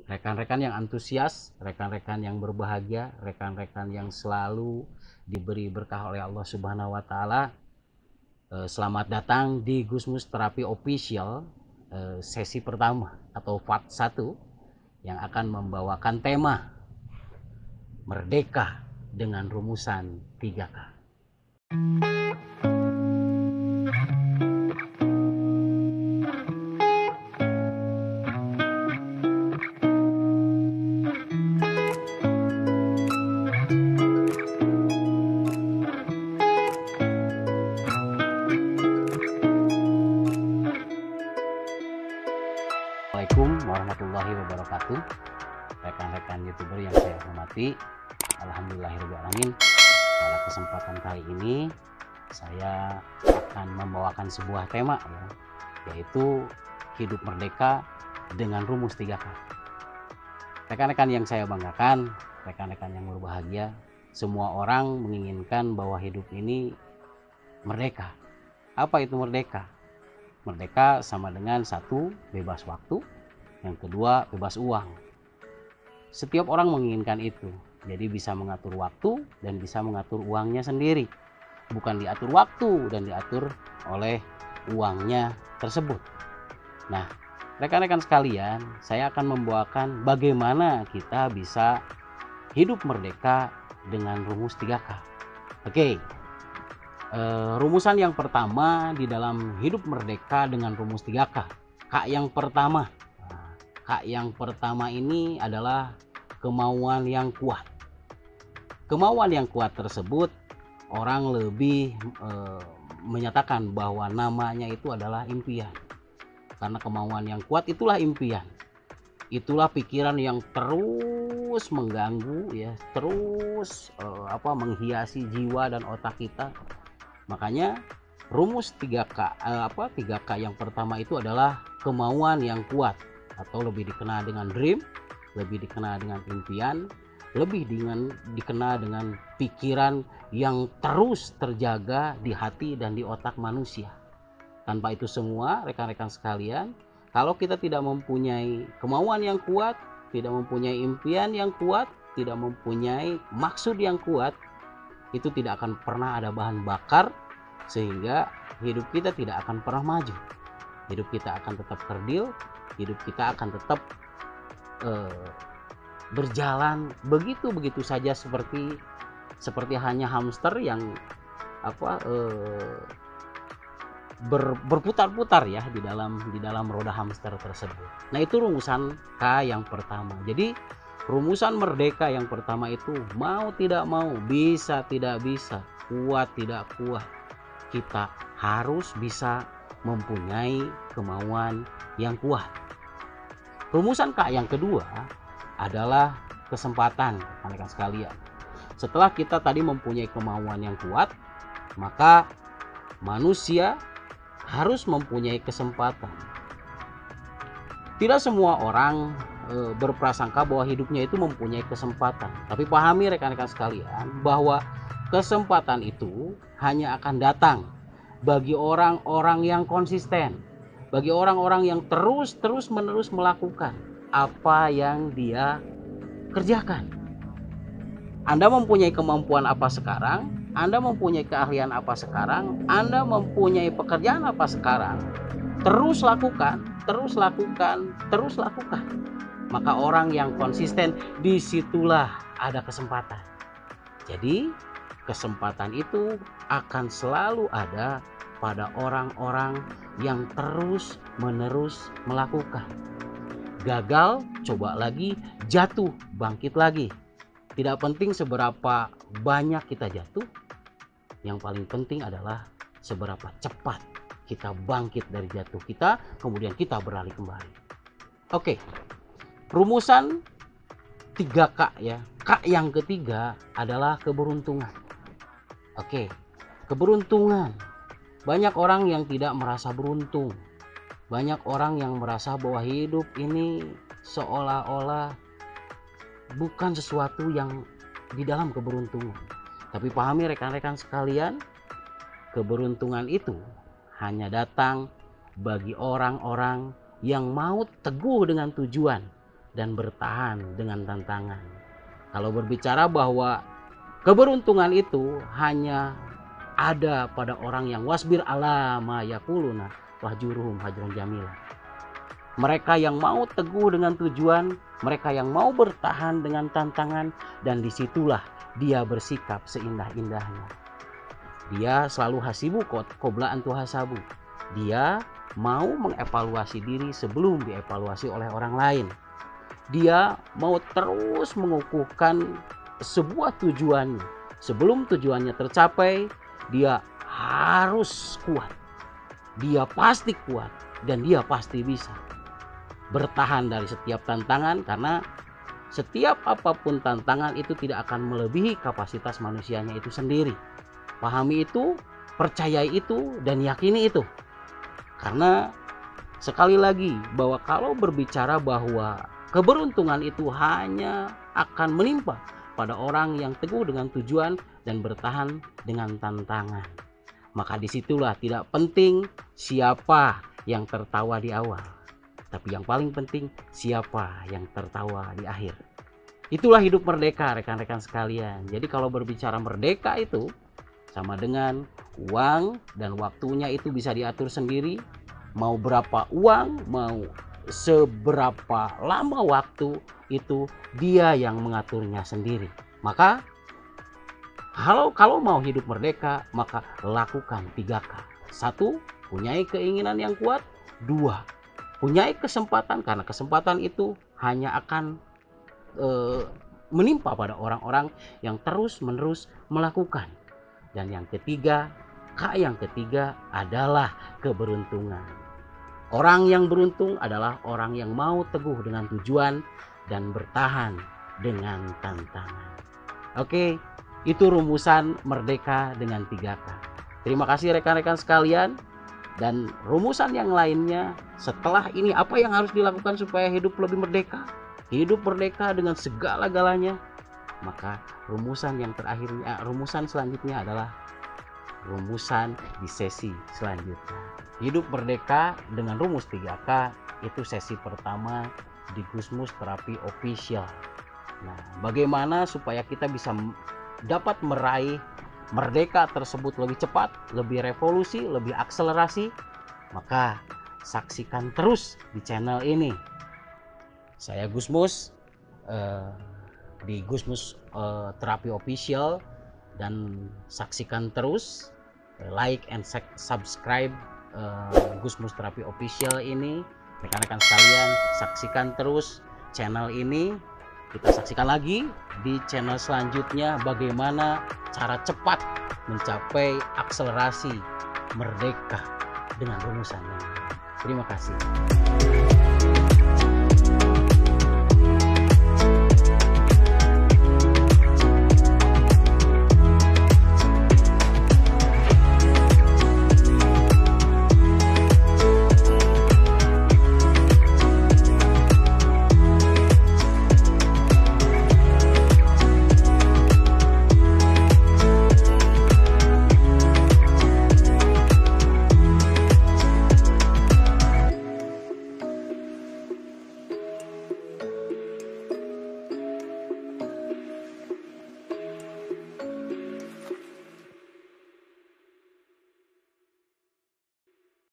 rekan-rekan yang antusias, rekan-rekan yang berbahagia, rekan-rekan yang selalu diberi berkah oleh Allah Subhanahu wa taala. Selamat datang di Gusmus Terapi Official, sesi pertama atau part 1 yang akan membawakan tema Merdeka dengan rumusan 3K. Assalamualaikum warahmatullahi wabarakatuh. Rekan-rekan YouTuber yang saya hormati, alhamdulillahirobbilalamin. Pada kesempatan kali ini saya akan membawakan sebuah tema yaitu hidup merdeka dengan rumus 3K. Rekan-rekan yang saya banggakan, rekan-rekan yang berbahagia, semua orang menginginkan bahwa hidup ini merdeka. Apa itu merdeka? Merdeka sama dengan satu, bebas waktu, yang kedua bebas uang. Setiap orang menginginkan itu, jadi bisa mengatur waktu dan bisa mengatur uangnya sendiri, bukan diatur waktu dan diatur oleh uangnya tersebut. Nah, rekan-rekan sekalian, saya akan membawakan bagaimana kita bisa hidup merdeka dengan rumus 3K. Oke. Rumusan yang pertama di dalam hidup merdeka dengan rumus 3K. K yang pertama. K yang pertama ini adalah kemauan yang kuat. Kemauan yang kuat tersebut orang lebih menyatakan bahwa namanya itu adalah impian. Karena kemauan yang kuat itulah impian. Itulah pikiran yang terus mengganggu ya, terus menghiasi jiwa dan otak kita. Makanya rumus 3K 3K yang pertama itu adalah kemauan yang kuat, atau lebih dikenal dengan dream, lebih dikenal dengan impian, lebih dikenal dengan pikiran yang terus terjaga di hati dan di otak manusia. Tanpa itu semua, rekan-rekan sekalian, kalau kita tidak mempunyai kemauan yang kuat, tidak mempunyai impian yang kuat, tidak mempunyai maksud yang kuat, itu tidak akan pernah ada bahan bakar, sehingga hidup kita tidak akan pernah maju. Hidup kita akan tetap kerdil, hidup kita akan tetap berjalan begitu saja seperti hanya hamster yang berputar-putar ya di dalam roda hamster tersebut. Nah, itu rumusan K yang pertama. Jadi rumusan merdeka yang pertama itu mau tidak mau, bisa tidak bisa, kuat tidak kuat, kita harus bisa mempunyai kemauan yang kuat. Rumusan K yang kedua adalah kesempatan, rekan-rekan sekalian. Setelah kita tadi mempunyai kemauan yang kuat, maka manusia harus mempunyai kesempatan. Tidak semua orang berprasangka bahwa hidupnya itu mempunyai kesempatan. Tapi pahami rekan-rekan sekalian bahwa kesempatan itu hanya akan datang bagi orang-orang yang konsisten, bagi orang-orang yang terus-menerus melakukan apa yang dia kerjakan. Anda mempunyai kemampuan apa sekarang, Anda mempunyai keahlian apa sekarang, Anda mempunyai pekerjaan apa sekarang, terus lakukan. Maka orang yang konsisten, disitulah ada kesempatan. Jadi kesempatan itu akan selalu ada pada orang-orang yang terus-menerus melakukan. Gagal, coba lagi, jatuh, bangkit lagi. Tidak penting seberapa banyak kita jatuh, yang paling penting adalah seberapa cepat kita bangkit dari jatuh kita, kemudian kita beralih kembali. Oke, rumusan 3K ya. K yang ketiga adalah keberuntungan. Oke, keberuntungan. Banyak orang yang tidak merasa beruntung. Banyak orang yang merasa bahwa hidup ini seolah-olah bukan sesuatu yang di dalam keberuntungan. Tapi pahami rekan-rekan sekalian, keberuntungan itu hanya datang bagi orang-orang yang mau teguh dengan tujuan, dan bertahan dengan tantangan. Kalau berbicara bahwa keberuntungan itu hanya ada pada orang yang wasbir ala ma yaquluna wahjuruhum hajran jamila. Mereka yang mau teguh dengan tujuan, mereka yang mau bertahan dengan tantangan, dan disitulah dia bersikap seindah-indahnya. Dia selalu hasibu qobla an tuhasabu. Dia mau mengevaluasi diri sebelum dievaluasi oleh orang lain. Dia mau terus mengukuhkan sebuah tujuannya. Sebelum tujuannya tercapai, dia harus kuat. Dia pasti kuat dan dia pasti bisa bertahan dari setiap tantangan, karena setiap apapun tantangan itu tidak akan melebihi kapasitas manusianya itu sendiri. Pahami itu, percayai itu, dan yakini itu. Karena sekali lagi bahwa kalau berbicara bahwa keberuntungan itu hanya akan menimpa pada orang yang teguh dengan tujuan dan bertahan dengan tantangan, maka disitulah tidak penting siapa yang tertawa di awal, tapi yang paling penting siapa yang tertawa di akhir. Itulah hidup merdeka, rekan-rekan sekalian. Jadi kalau berbicara merdeka itu sama dengan uang dan waktunya itu bisa diatur sendiri. Mau berapa uang, mau seberapa lama waktu, itu dia yang mengaturnya sendiri. Maka kalau mau hidup merdeka, maka lakukan 3K. 1. Punyai keinginan yang kuat. 2. Punyai kesempatan, karena kesempatan itu hanya akan menimpa pada orang-orang yang terus-menerus melakukan. Dan yang ketiga, K yang ketiga adalah keberuntungan. Orang yang beruntung adalah orang yang mau teguh dengan tujuan dan bertahan dengan tantangan. Oke, itu rumusan merdeka dengan 3K. Terima kasih rekan-rekan sekalian. Dan rumusan yang lainnya setelah ini, apa yang harus dilakukan supaya hidup lebih merdeka? Hidup merdeka dengan segala-galanya. Maka rumusan yang terakhirnya, rumusan selanjutnya adalah rumusan di sesi selanjutnya. Hidup merdeka dengan rumus 3K itu sesi pertama di Gusmus Terapi Official. Nah, bagaimana supaya kita bisa dapat meraih merdeka tersebut lebih cepat, lebih revolusi, lebih akselerasi? Maka saksikan terus di channel ini. Saya Gusmus di Gusmus Terapi Official, dan saksikan terus, like and subscribe Gusmus Terapi Official ini. Rekan-rekan sekalian, saksikan terus channel ini. Kita saksikan lagi di channel selanjutnya bagaimana cara cepat mencapai akselerasi merdeka dengan rumusannya. Terima kasih.